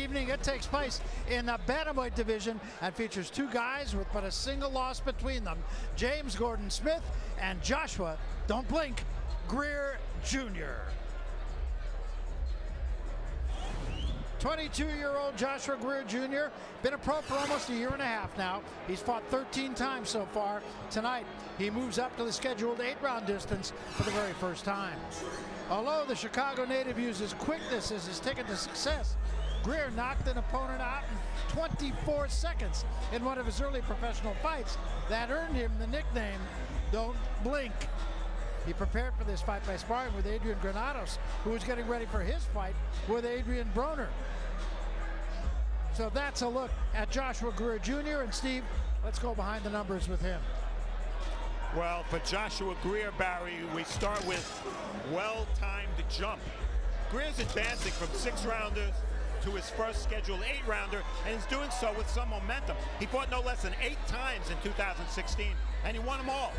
evening. It takes place in the bantamweight division and features two guys with but a single loss between them, James Gordon Smith and Joshua, don't blink, Greer Jr. 22-year-old Joshua Greer Jr. been a pro for almost a year and a half now. He's fought 13 times so far. Tonight, he moves up to the scheduled 8-round distance for the very first time. Although the Chicago native uses quickness as his ticket to success, Greer knocked an opponent out in 24 seconds in one of his early professional fights that earned him the nickname, Don't Blink. He prepared for this fight by sparring with Adrian Granados, who was getting ready for his fight with Adrian Broner. So that's a look at Joshua Greer Jr. And Steve, let's go behind the numbers with him. Well, for Joshua Greer, Barry, we start with well-timed jump. Greer's advancing from 6-rounders to his first scheduled 8-rounder, and he's doing so with some momentum. He fought no less than 8 times in 2016, and he won them all,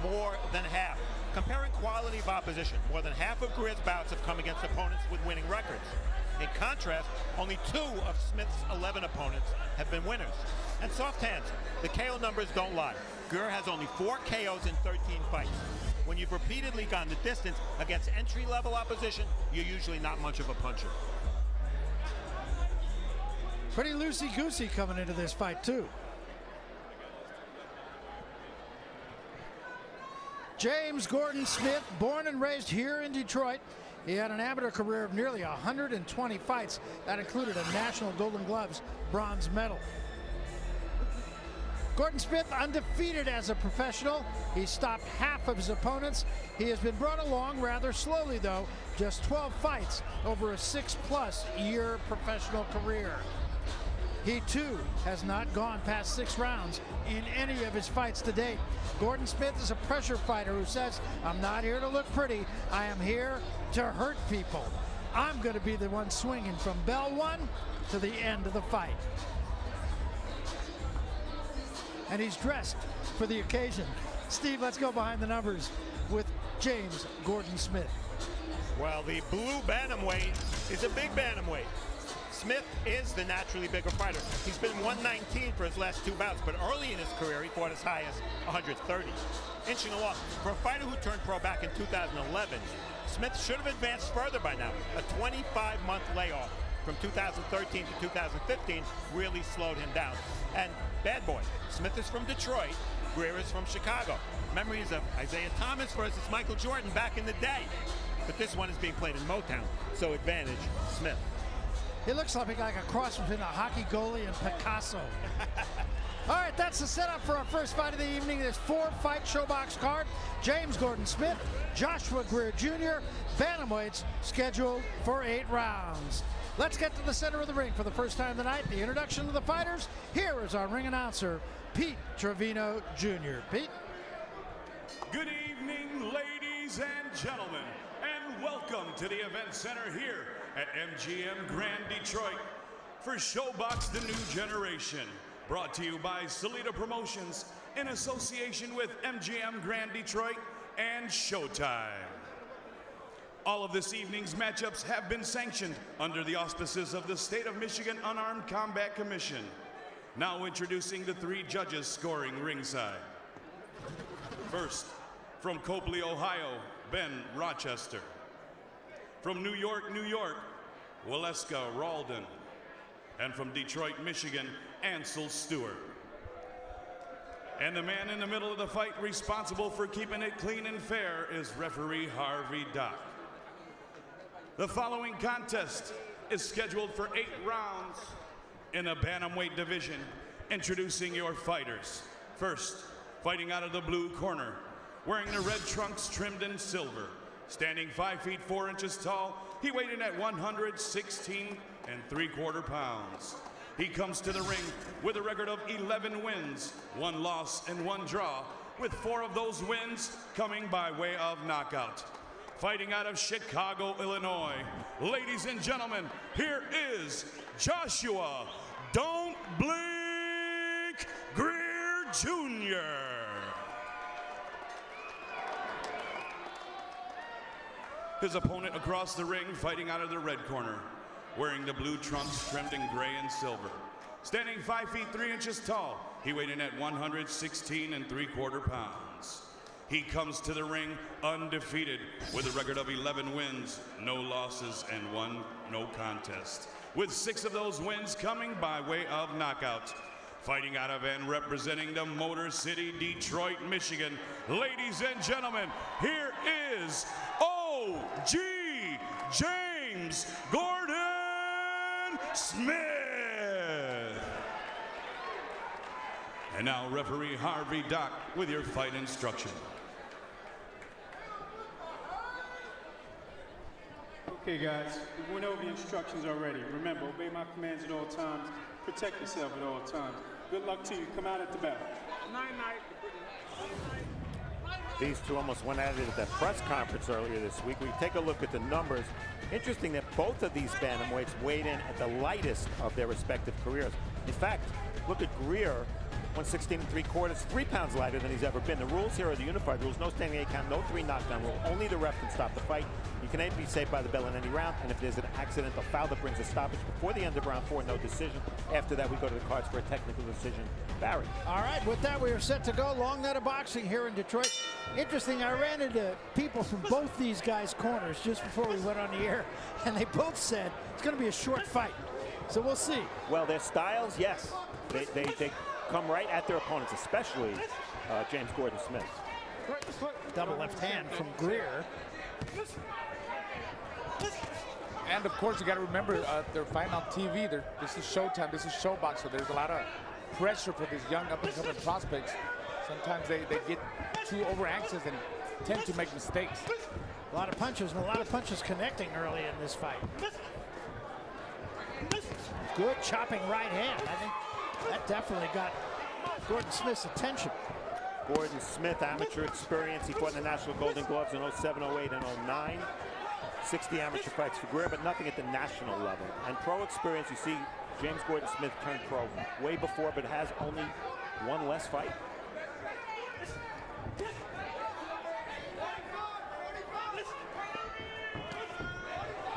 more than half. Comparing quality of opposition, more than half of Greer's bouts have come against opponents with winning records. In contrast, only 2 of Smith's 11 opponents have been winners. And soft hands, the KO numbers don't lie. Greer has only 4 KOs in 13 fights. When you've repeatedly gone the distance against entry-level opposition, you're usually not much of a puncher. Pretty loosey-goosey coming into this fight, too. James Gordon Smith, born and raised here in Detroit. He had an amateur career of nearly 120 fights. That included a National Golden Gloves bronze medal. Gordon Smith undefeated as a professional. He stopped half of his opponents. He has been brought along rather slowly, though. Just 12 fights over a 6+ year professional career. He, too, has not gone past 6 rounds in any of his fights to date. Gordon Smith is a pressure fighter who says, I'm not here to look pretty. I am here to hurt people. I'm going to be the one swinging from bell 1 to the end of the fight. And he's dressed for the occasion. Steve, let's go behind the numbers with James Gordon Smith. Well, the blue bantamweight is a big bantamweight. Smith is the naturally bigger fighter. He's been 119 for his last 2 bouts, but early in his career, he fought as high as 130. Inching along. For a fighter who turned pro back in 2011, Smith should have advanced further by now. A 25-month layoff from 2013 to 2015 really slowed him down. And bad boy, Smith is from Detroit, Greer is from Chicago. Memories of Isaiah Thomas versus Michael Jordan back in the day. But this one is being played in Motown, so advantage Smith. He looks something like a cross between a hockey goalie and Picasso. All right, that's the setup for our first fight of the evening. This 4-fight showbox card. James Gordon Smith, Joshua Greer Jr., bantamweights scheduled for 8 rounds. Let's get to the center of the ring for the first time tonight. The introduction of the fighters. Here is our ring announcer, Pete Trevino Jr. Pete. Good evening, ladies and gentlemen, and welcome to the event center here at MGM Grand Detroit for Showbox The New Generation, brought to you by Salida Promotions in association with MGM Grand Detroit and Showtime. All of this evening's matchups have been sanctioned under the auspices of the State of Michigan Unarmed Combat Commission. Now introducing the 3 judges scoring ringside. First, from Copley, Ohio, Ben Rochester. From New York, New York, Waleska Ralden. And from Detroit, Michigan, Ansel Stewart. And the man in the middle of the fight responsible for keeping it clean and fair is referee Harvey Dock. The following contest is scheduled for 8 rounds in the bantamweight division. Introducing your fighters. First, fighting out of the blue corner, wearing the red trunks trimmed in silver. Standing 5 feet 4 inches tall, he weighed in at 116 3/4 pounds. He comes to the ring with a record of 11 wins, 1 loss, and 1 draw, with 4 of those wins coming by way of knockout. Fighting out of Chicago, Illinois, ladies and gentlemen, here is Joshua "Don't Blink" Greer Jr. His opponent across the ring, fighting out of the red corner, wearing the blue trunks trimmed in gray and silver. Standing 5 feet 3 inches tall, he weighed in at 116 3/4 pounds. He comes to the ring undefeated with a record of 11 wins, no losses, and 1 no contest, with 6 of those wins coming by way of knockouts. Fighting out of and representing the Motor City, Detroit, Michigan, ladies and gentlemen, here is OG James Gordon Smith. And now referee Harvey Dock with your fight instruction. Okay guys, we went over the instructions already. Remember, obey my commands at all times. Protect yourself at all times. Good luck to you. Come out at the bell. These two almost went at it at that press conference earlier this week. We take a look at the numbers. Interesting that both of these bantamweights weighed in at the lightest of their respective careers. In fact, look at Greer, 116 3/4, 3 pounds lighter than he's ever been. The rules here are the unified rules: no standing 8 count, no 3 knockdown rule. Only the ref can stop the fight. You can be saved by the bell in any round, and if there's an accidental foul that brings a stoppage before the end of round 4, no decision. After that, we go to the cards for a technical decision. Barry. All right, with that, we are set to go. Long night of boxing here in Detroit. Interesting, I ran into people from both these guys' corners just before we went on the air, and they both said it's going to be a short fight. So we'll see. Well, their styles, yes. They come right at their opponents, especially James Gordon Smith. Double left hand from Greer. And of course, you got to remember, they're fighting on TV. This is Showtime. This is Showbox. So there's a lot of pressure for these young up-and-coming prospects. Sometimes they get too over-anxious and tend to make mistakes. A lot of punches and a lot of punches connecting early in this fight. Good chopping right hand. I think that definitely got Gordon Smith's attention. Gordon Smith, amateur experience. He fought in the National Golden Gloves in 07, 08, and 09. 60 amateur fights for Greer, but nothing at the national level. And pro experience, you see James Gordon Smith turned pro way before, but has only 1 less fight.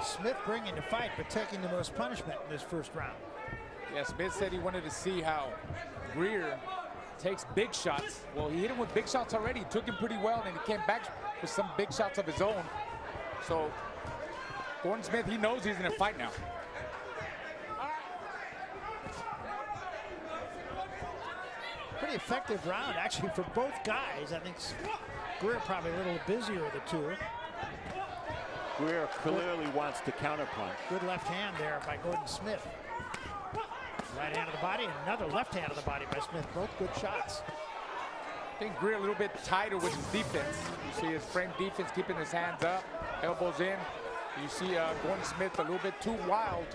Smith bringing the fight, but taking the most punishment in this first round. Yeah, Smith said he wanted to see how Greer takes big shots. Well, he hit him with big shots already. He took him pretty well, and he came back with some big shots of his own. So Gordon Smith, he knows he's in a fight now. Pretty effective round, actually, for both guys. I think Greer probably a little busier of the two. Greer clearly wants to counterpunch. Good left hand there by Gordon Smith. Right hand of the body, and another left hand of the body by Smith. Both good shots. I think Greer a little bit tighter with his defense. You see his frame defense keeping his hands up, elbows in. You see Gordon Smith a little bit too wild.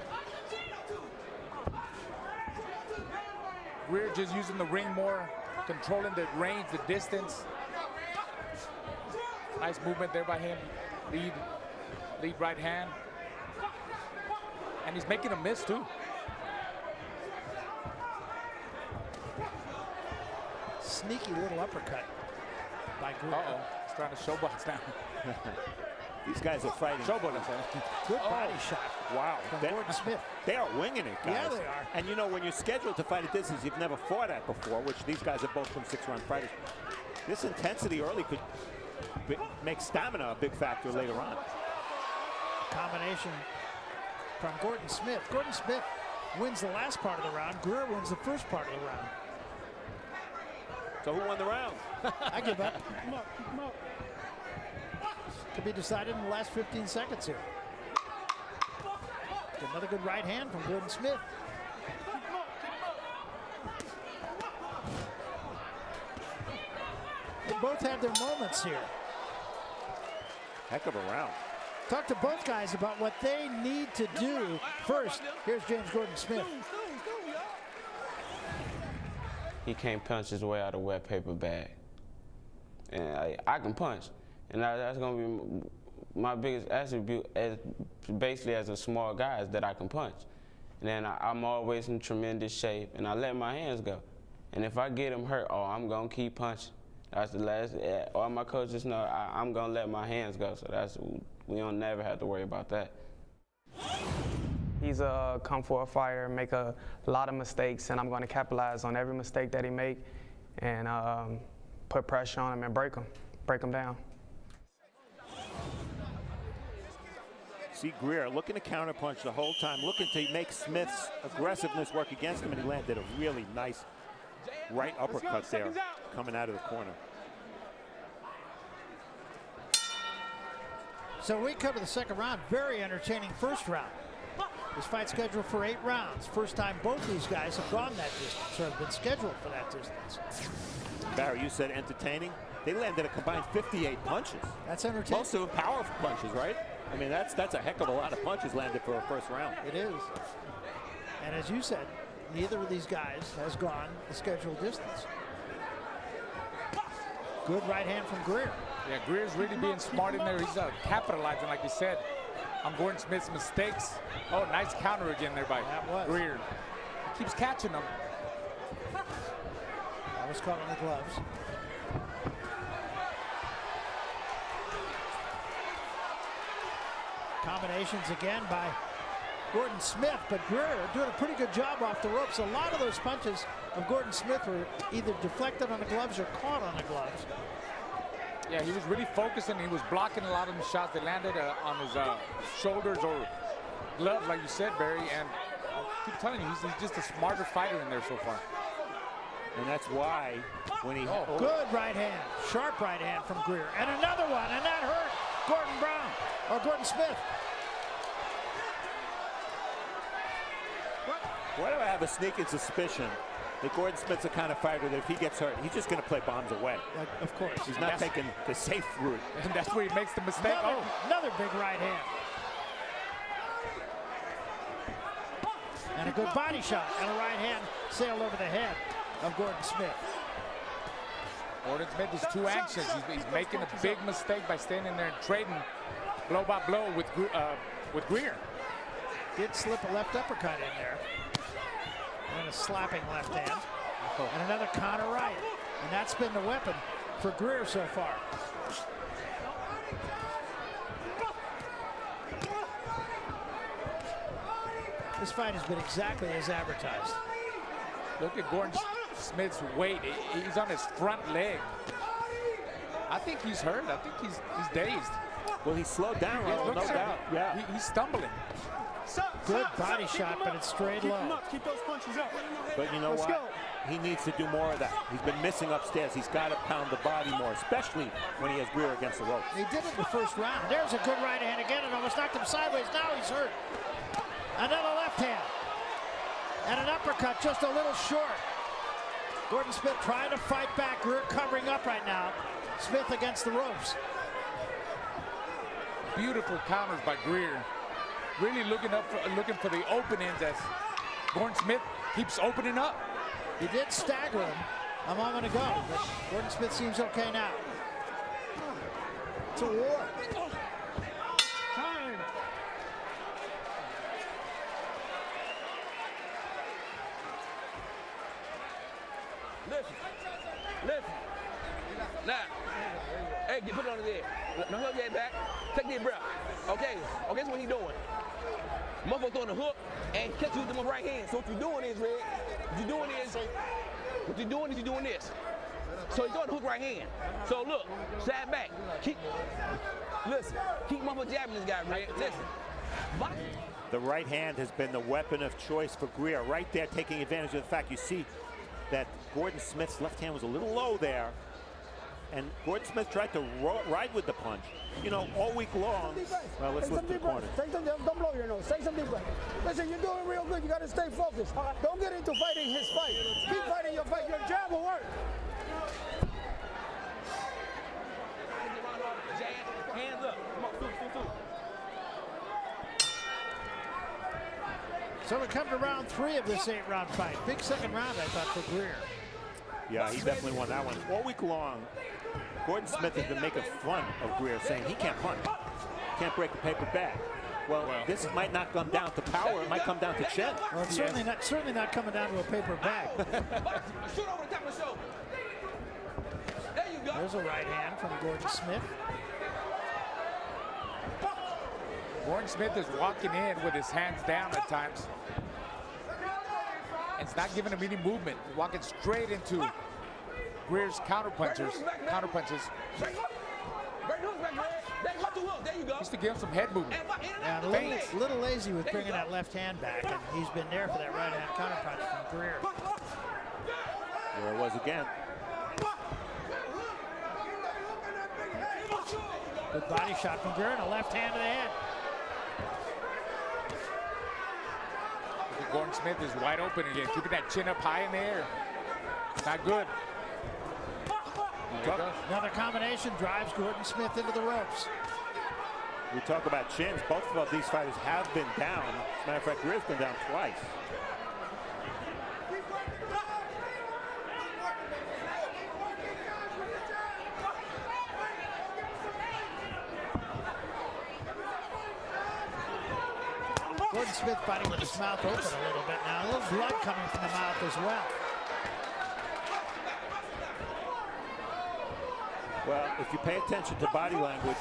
Greer just using the ring more, controlling the range, the distance. Nice movement there by him. Lead right hand. And he's making a miss too. Sneaky little uppercut by Greer. Uh-oh, he's trying to showbox now. These guys are fighting. Showbox, I'm saying. Good body shot. Wow. From Gordon Smith. They are winging it, guys. Yeah, they are. And you know, when you're scheduled to fight a distance you've never fought at before, which these guys have both been 6-round fighters, this intensity early could make stamina a big factor later on. Combination from Gordon Smith. Gordon Smith wins the last part of the round. Greer wins the first part of the round. So who won the round? I give up. To be decided in the last 15 seconds here. Another good right hand from Gordon Smith. They both had their moments here. Heck of a round. Talk to both guys about what they need to do. First, here's James Gordon Smith. He can't punch his way out of a wet paper bag. And I can punch. And that's going to be my biggest attribute as basically as a small guy, is that I can punch. And then I'm always in tremendous shape, and I let my hands go. And if I get him hurt, I'm going to keep punching. That's the last, all my coaches know I'm going to let my hands go. So we don't never have to worry about that. He's a come-forward fighter, make a lot of mistakes, and I'm going to capitalize on every mistake that he make and put pressure on him and break him down. See Greer looking to counterpunch the whole time, looking to make Smith's aggressiveness work against him, and he landed a really nice right uppercut there coming out of the corner. So we come to the second round. Very entertaining first round. This fight's scheduled for 8 rounds. First time both these guys have gone that distance, or have been scheduled for that distance. Barry, you said entertaining. They landed a combined 58 punches. That's entertaining. Most of them powerful punches, right? I mean, that's a heck of a lot of punches landed for a first round. It is. And as you said, neither of these guys has gone the scheduled distance. Good right hand from Greer. Yeah, Greer's really being smart in there. He's capitalizing, like you said, on Gordon Smith's mistakes. Oh, nice counter again there by Greer. He keeps catching them. That was caught on the gloves. Combinations again by Gordon Smith, but Greer doing a pretty good job off the ropes. A lot of those punches of Gordon Smith were either deflected on the gloves or caught on the gloves. Yeah, he was really focusing. He was blocking a lot of the shots that landed on his shoulders or gloves, like you said, Barry. And I keep telling you, he's just a smarter fighter in there so far. And that's why when he... Good right hand, sharp right hand from Greer. And another one, and that hurt Gordon Smith. Why do I have a sneaking suspicion that Gordon Smith's the kind of fighter that if he gets hurt, he's just going to play bombs away. Of course. He's not taking the safe route. And that's where he makes the mistake. Another big right hand. And a good body shot and a right hand sailed over the head of Gordon Smith. Gordon Smith is too anxious. He's making a big mistake by standing there and trading blow by blow with Greer. Did slip a left uppercut in there. And a slapping left hand. And another counter right. And that's been the weapon for Greer so far. This fight has been exactly as advertised. Look at Gordon Smith's weight. He's on his front leg. I think he's hurt. I think he's dazed. Well, he slowed down, no doubt. Yeah. He's stumbling. Good body shot, but it's straight low. Keep those punches up. But you know what? He needs to do more of that. He's been missing upstairs. He's got to pound the body more, especially when he has Greer against the ropes. He did it in the first round. There's a good right hand again and almost knocked him sideways. Now he's hurt. Another left hand. And an uppercut just a little short. Gordon Smith trying to fight back. Greer covering up right now. Smith against the ropes. Beautiful counters by Greer. Really looking for the openings as Gordon Smith keeps opening up. He did stagger him a moment ago, but Gordon Smith seems okay now. It's a war. Time. Listen. Now, hey, put it on his head. Now hold your head back. Take deep breath. Okay, that's what he's doing. Motherfucker throwing the hook and catch you with my right hand. So what you're doing is, Red, you're doing this. So he's throwing the hook right hand. So look, side back. Keep motherfucker jabbing this guy, Red. Listen. The right hand has been the weapon of choice for Greer. Right there, taking advantage of the fact you see that Gordon Smith's left hand was a little low there. And Gordon Smith tried to ride with the punch. You know, all week long. Well, let's look at the corner. Don't blow your nose. Take some deep breath. Listen, you're doing real good. You got to stay focused. Don't get into fighting his fight. Keep fighting your fight. Your jab will work. Hands up. Come on, two. So we come to round 3 of this 8-round fight. Big second round, I thought, for Greer. Yeah, he definitely won that one. All week long, Gordon Smith has been making fun of Greer, saying he can't punch, can't break a paper bag. Well, this might not come down to power. It might come down to chin. Well, it's certainly not coming down to a paper bag. Shoot over the top of the shoulder. There you go. There's a right hand from Gordon Smith. Gordon Smith is walking in with his hands down at times. It's not giving him any movement. He's walking straight into Greer's counter punches. Used to give him some head movement. Yeah, a little lazy with bringing that left hand back, and he's been there for that right hand counter punch from Greer. There it was again. Good body shot from Greer and a left hand to the head. Gordon Smith is wide open again, keeping that chin up high in the air. Not good. Another combination drives Gordon Smith into the ropes. We talk about chins. Both of these fighters have been down. As a matter of fact, Greer's been down twice. Gordon Smith fighting with his mouth open a little bit now. A little blood coming from the mouth as well. Well, if you pay attention to body language,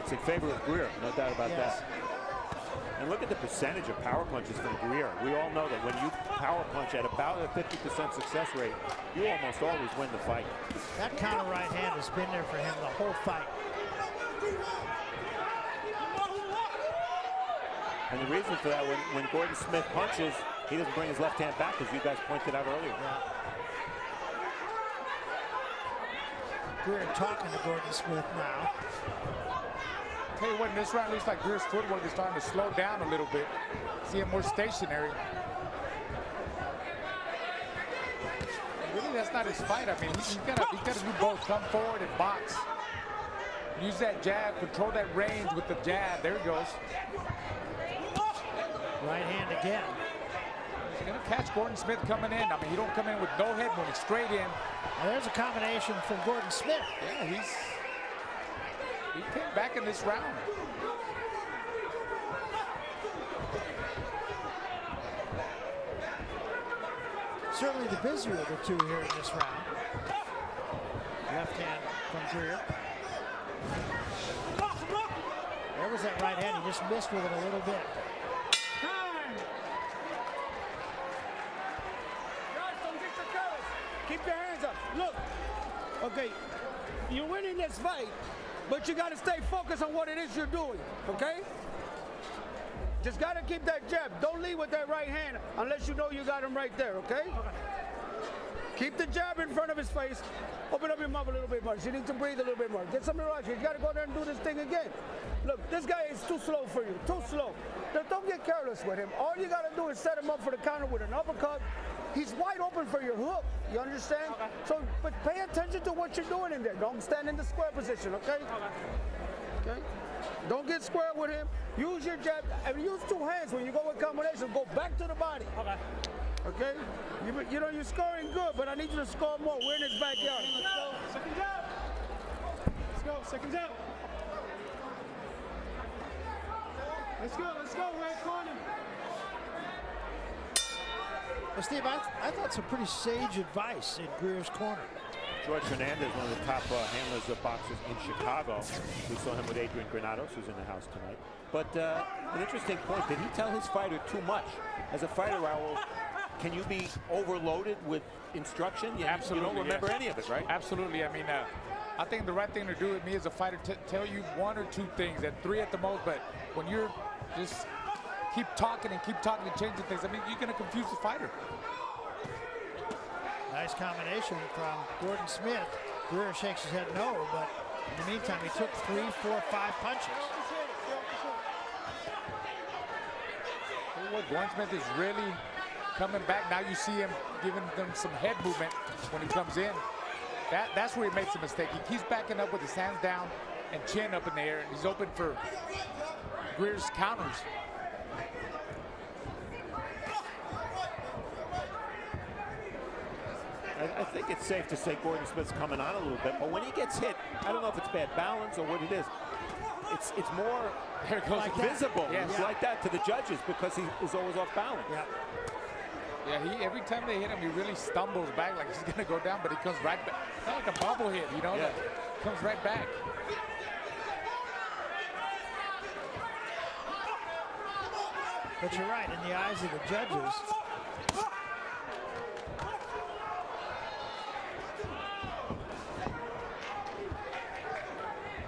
it's in favor of Greer, no doubt about that. And look at the percentage of power punches from Greer. We all know that when you power punch at about a 50% success rate, you almost always win the fight. That counter right hand has been there for him the whole fight. And the reason for that, when Gordon Smith punches, he doesn't bring his left hand back, as you guys pointed out earlier. Yeah. Greer talking to Gordon Smith now. Tell you what, in this round, it looks like Greer's footwork is starting to slow down a little bit. See him more stationary. Really, that's not his fight. I mean, he's got to do both. Come forward and box. Use that jab, control that range with the jab. There he goes. Right hand again. He's going to catch Gordon Smith coming in. I mean, you don't come in with no head movement, straight in. Now there's a combination from Gordon Smith. Yeah, he came back in this round. Certainly the busier of the two here in this round. Left hand from Greer. There was that right hand. He just missed with it a little bit. Keep your hands up. Look, okay, you're winning this fight, but you got to stay focused on what it is you're doing, okay? Just got to keep that jab. Don't lead with that right hand unless you know you got him right there, okay? Keep the jab in front of his face. Open up your mouth a little bit more. You need to breathe a little bit more. Get some relax. You got to go there and do this thing again. Look, this guy is too slow for you, too slow. Now, don't get careless with him. All you got to do is set him up for the counter with an uppercut. He's wide open for your hook. You understand? Okay. So, but pay attention to what you're doing in there. Don't stand in the square position, okay? Okay? Don't get square with him. Use your jab. And use two hands when you go with combination. Go back to the body. Okay. Okay? You know, you're scoring good, but I need you to score more. We're in his backyard. Let's go. Second jab. Let's go. Second jab. Let's go. Right corner. Well, Steve, I thought some pretty sage advice in Greer's corner. George Hernandez, one of the top handlers of boxers in Chicago. We saw him with Adrian Granados, who's in the house tonight. But an interesting point, did he tell his fighter too much? As a fighter, Raul, can you be overloaded with instruction? Absolutely. You don't remember any of it, right? Absolutely. I mean, I think the right thing to do with me as a fighter, tell you one or two things, at three at the most, but when you're just keep talking and changing things, I mean, you're going to confuse the fighter. Nice combination from Gordon Smith. Greer shakes his head no, but in the meantime, he took 3, 4, 5 punches. Gordon Smith is really coming back. Now you see him giving them some head movement when he comes in. That's where he makes a mistake. He keeps backing up with his hands down and chin up in the air, and he's open for Greer's counters. I think it's safe to say Gordon Smith's coming on a little bit, but when he gets hit, I don't know if it's bad balance or what it is. It's more like visible. Yes. It's like that to the judges because he is always off balance. Yeah, every time they hit him, he really stumbles back like he's going to go down, but he comes right back. It's not like a bubble hit, you know? Yeah. Comes right back. But you're right, in the eyes of the judges,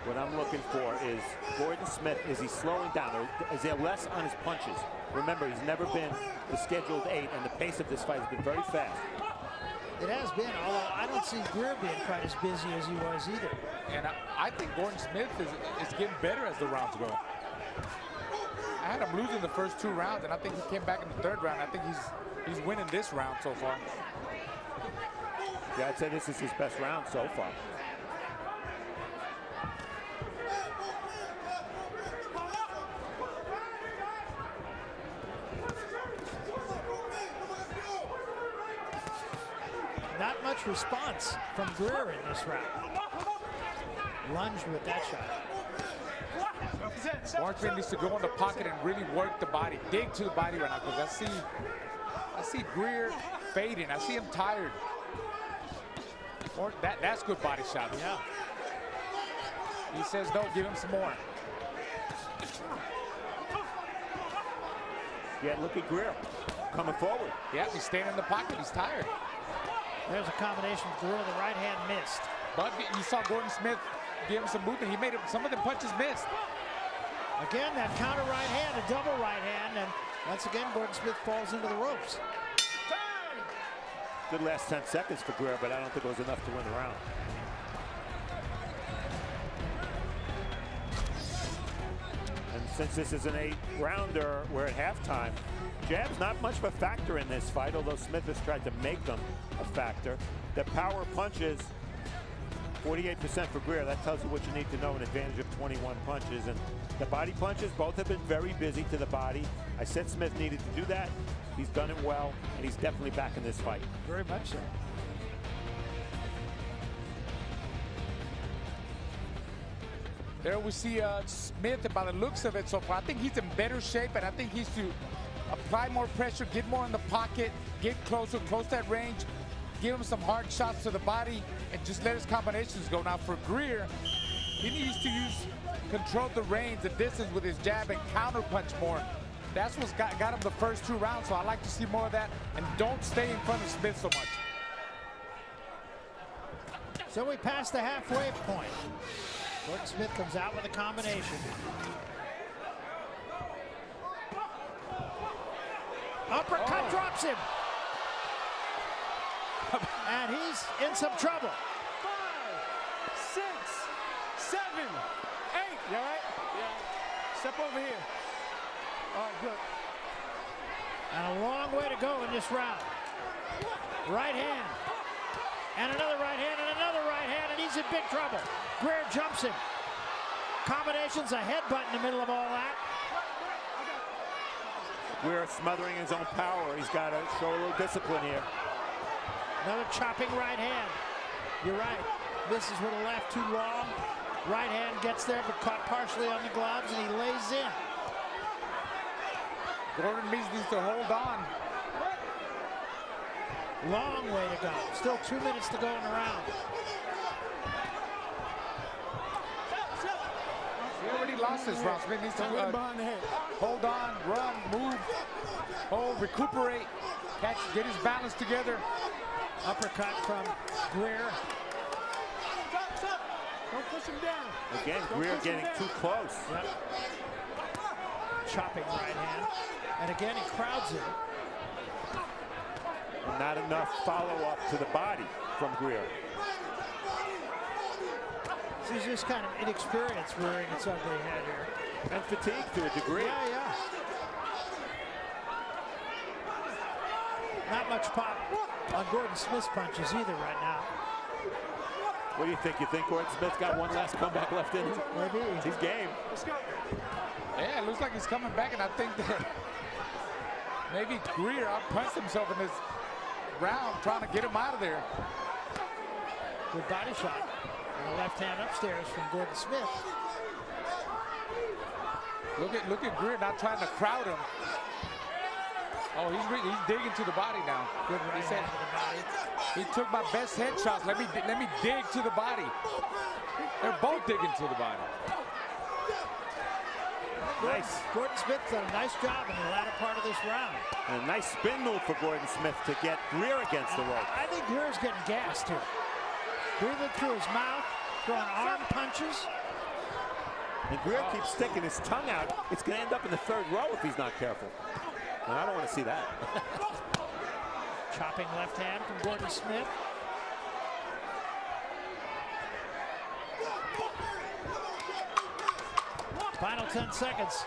what I'm looking for is Gordon Smith, is he slowing down or is there less on his punches? Remember, he's never been the scheduled 8 and the pace of this fight has been very fast. it has been, although I don't see Greer being quite as busy as he was either. And I think Gordon Smith is getting better as the rounds go. I had him losing the first 2 rounds, and I think he came back in the 3rd round. I think he's winning this round so far. Yeah, I'd say this is his best round so far. Not much response from Greer in this round. Lunged with that shot. Marksman needs to go in the pocket and really work the body, dig to the body right now, because I see Greer fading. I see him tired. Or that's good body shot. Yeah. He says no, give him some more. Yeah, look at Greer coming forward. Yeah, he's staying in the pocket. He's tired. There's a combination of Greer. The right hand missed. But you saw Gordon Smith give him some movement. He made it, some of the punches missed. Again, that counter right hand, a double right hand, and once again, Gordon Smith falls into the ropes. Good last 10 seconds for Greer, but I don't think it was enough to win the round. And since this is an 8-rounder, we're at halftime. Jab's not much of a factor in this fight, although Smith has tried to make them a factor. The power punches, 48% for Greer. That tells you what you need to know, an advantage of 21 punches. And the body punches, both have been very busy to the body. I said Smith needed to do that. He's done it well, and he's definitely back in this fight. Very much so. There we see Smith, by the looks of it so far. I think he's in better shape, and I think he's to apply more pressure, get more in the pocket, get closer, close that range, give him some hard shots to the body, and just let his combinations go. Now for Greer, he needs to control the range, the distance with his jab, and counter punch more. That's what's got him the first 2 rounds, so I like to see more of that, and don't stay in front of Smith so much. So we passed the halfway point. Gordon Smith comes out with a combination. Uppercut drops him. And he's in some trouble. 5, 6, 7, 8. You all right? Yeah. Step over here. All right, good. And a long way to go in this round. Right hand. And another right hand and another right hand, and he's in big trouble. Greer jumps him. Combinations, a headbutt in the middle of all that. Greer smothering his own power. He's got to show a little discipline here. Another chopping right hand. You're right. Misses with a left too long. Right hand gets there, but caught partially on the gloves, and he lays in. Gordon needs to hold on. Long way to go. Still 2 minutes to go in the round. He already lost this round. Smith needs to Behind the head. hold on, run, move, hold, recuperate, catch, get his balance together. Uppercut from Greer. Don't push him down. Again, Greer getting too close. Yep. Chopping right hand. And again, he crowds him. And not enough follow-up to the body from Greer. He's just kind of inexperienced rearing its ugly head here. And fatigue to a degree. Yeah. Not much pop on Gordon Smith's punches either right now. What do you think? You think Gordon Smith's got one last comeback left in him? Maybe. He's game. Let's go. Yeah, it looks like he's coming back, and I think that maybe Greer outpunched himself in this round, trying to get him out of there. Good body shot. And a left hand upstairs from Gordon Smith. Look at Greer not trying to crowd him. Oh, he's digging to the body now. Good right He said, hand to the body. he took my best headshots. Let me dig to the body. They're both digging to the body. Nice. Gordon Smith done a nice job in the latter part of this round. And a nice spin move for Gordon Smith to get Greer against the rope. I think Greer's getting gassed here. Breathing through his mouth, throwing arm punches. And Greer keeps sticking his tongue out. It's going to end up in the third row if he's not careful. And I don't want to see that. Chopping left hand from Gordon Smith. Final 10 seconds.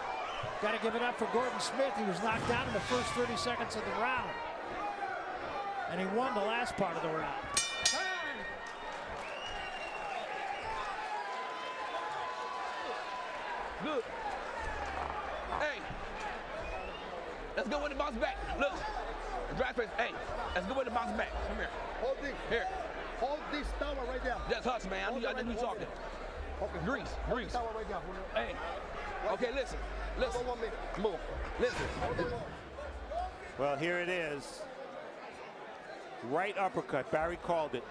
Got to give it up for Gordon Smith. He was knocked down in the first 30 seconds of the round. And he won the last part of the round. Good. Hey, let's go with the bounce back. Look, drive face. Hey, let's go with the bounce back. Come here. Hold this. Here. Hold this tower right there. Just hush, man. I think you talking. Okay. Grease. Tower right there. Hey. Okay, listen. Listen. Move. Listen. Well, here it is. Right uppercut. Barry called it.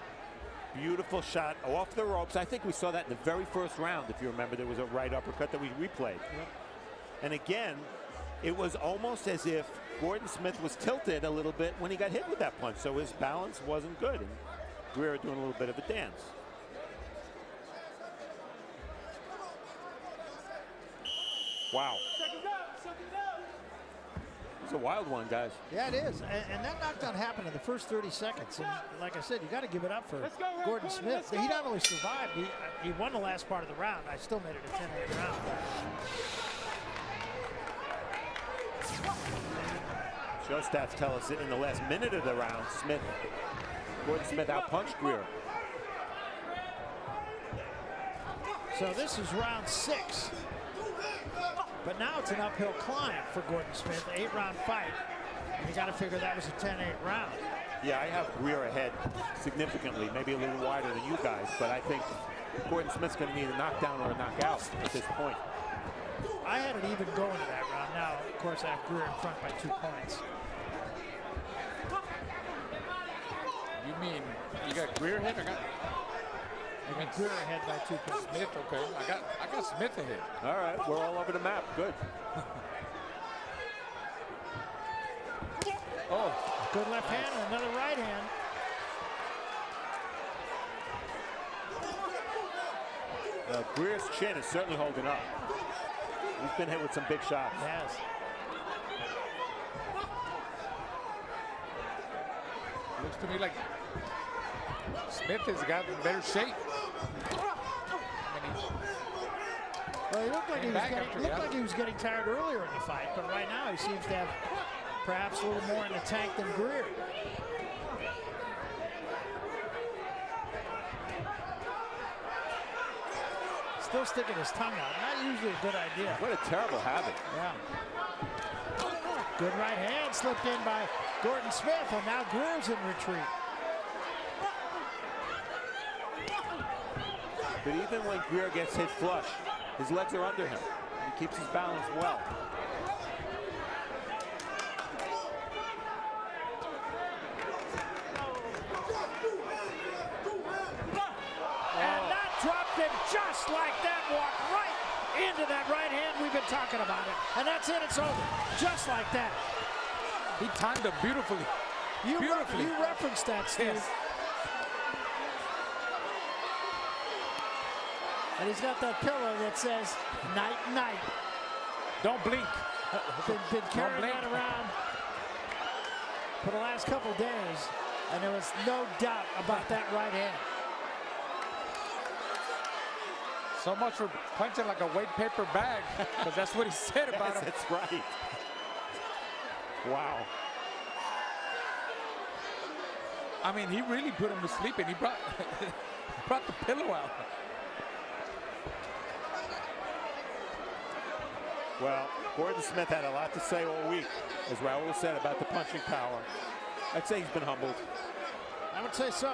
Beautiful shot off the ropes. I think we saw that in the very first round. If you remember, there was a right uppercut that we replayed. Yep. And again, it was almost as if Gordon Smith was tilted a little bit when he got hit with that punch. So his balance wasn't good. And Greer doing a little bit of a dance. Wow. It's a wild one, guys. Yeah, it is. And that knockdown happened in the first 30 seconds. And like I said, you got to give it up for Gordon Smith. He not only survived, he won the last part of the round. I still made it a 10-8 round. Show stats tell us that in the last minute of the round, Gordon Smith outpunched Greer. So this is round 6. But now it's an uphill climb for Gordon Smith, 8-round fight. And you got to figure that was a 10-8 round. Yeah, I have Greer ahead significantly, maybe a little wider than you guys, but I think Gordon Smith's going to need a knockdown or a knockout at this point. I had it even going to that round. Now, of course, I have Greer in front by 2 points. You mean you got Greer ahead or got? I mean Greer ahead by 2 points. Smith, okay. I got Smith ahead. All right, we're all over the map. Good. Oh, good left hand and another right hand. Greer's chin is certainly holding up. He's been hit with some big shots. He has. Looks to me like Smith has gotten in better shape. Well, he looked like he was getting tired earlier in the fight, but right now he seems to have perhaps a little more in the tank than Greer. Still sticking his tongue out. Not usually a good idea. What a terrible habit. Yeah. Good right hand slipped in by Gordon Smith, and now Greer's in retreat. But even when Greer gets hit flush, his legs are under him. He keeps his balance well. And that dropped him just like that, walked right into that right hand. We've been talking about it. And that's it, it's over. Just like that. He timed it beautifully. You referenced that, Steve. Yes. And he's got that pillow that says, night, night. Don't blink. Been carrying that around for the last couple days, and there was no doubt about that right hand. So much for punching like a weight paper bag, because that's what he said about him. That's right. Wow. I mean, he really put him to sleep, and he brought the pillow out. Well, Gordon Smith had a lot to say all week, as Raul said, about the punching power. I'd say he's been humbled. I would say so.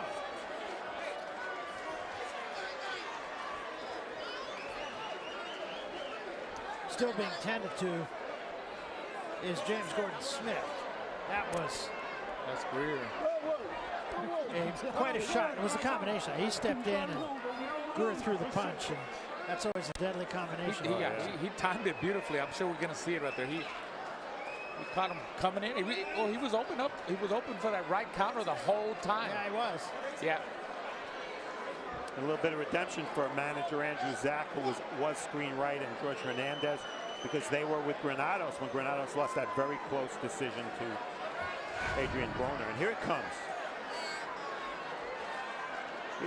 Still being tended to is James Gordon Smith. That's Greer. Quite a shot. It was a combination. He stepped in and Greer threw the punch. And That's always a deadly combination. He timed it beautifully. I'm sure we're going to see it right there. He caught him coming in. He was open up. He was open for that right counter the whole time. Yeah, he was. Yeah. A little bit of redemption for manager Andrew Zach, who was screen right, and George Hernandez, because they were with Granados when Granados lost that very close decision to Adrian Broner. And here it comes.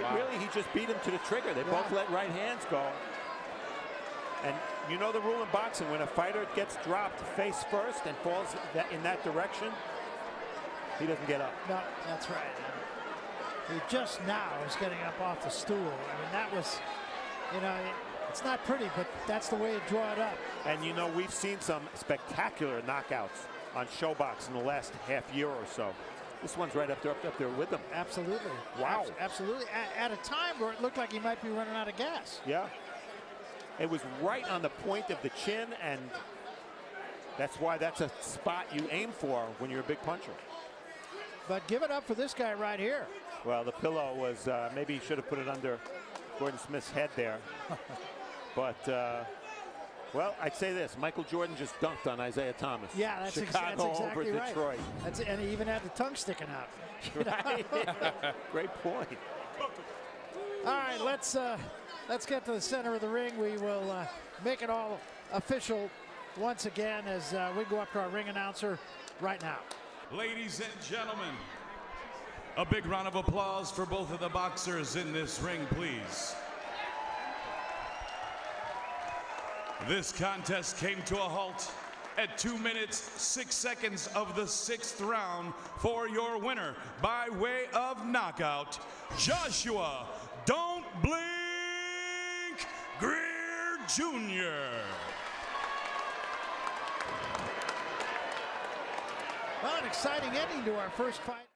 Wow. Really, he just beat him to the trigger. They both let right hands go. And you know the rule in boxing, when a fighter gets dropped face first and falls in that direction, he doesn't get up. No, that's right. He just now is getting up off the stool. I mean, that was, you know, it's not pretty, but that's the way you draw it up. And you know, we've seen some spectacular knockouts on ShowBox in the last half year or so. This one's right up there with them. Absolutely. Wow. Absolutely. At a time where it looked like he might be running out of gas. Yeah. It was right on the point of the chin, and that's why that's a spot you aim for when you're a big puncher. But give it up for this guy right here. Well, the pillow was, maybe he should have put it under Gordon Smith's head there. But, well, I'd say this. Michael Jordan just dunked on Isaiah Thomas. Yeah, that's Chicago exactly over right. Detroit. And he even had the tongue sticking out. Right? Great point. All right, let's get to the center of the ring. We will make it all official once again as we go up to our ring announcer right now. Ladies and gentlemen, a big round of applause for both of the boxers in this ring, please. This contest came to a halt at 2 minutes, 6 seconds of the 6th round for your winner by way of knockout, Joshua "Don't Blink" Greer Jr. Well, an exciting ending to our first fight.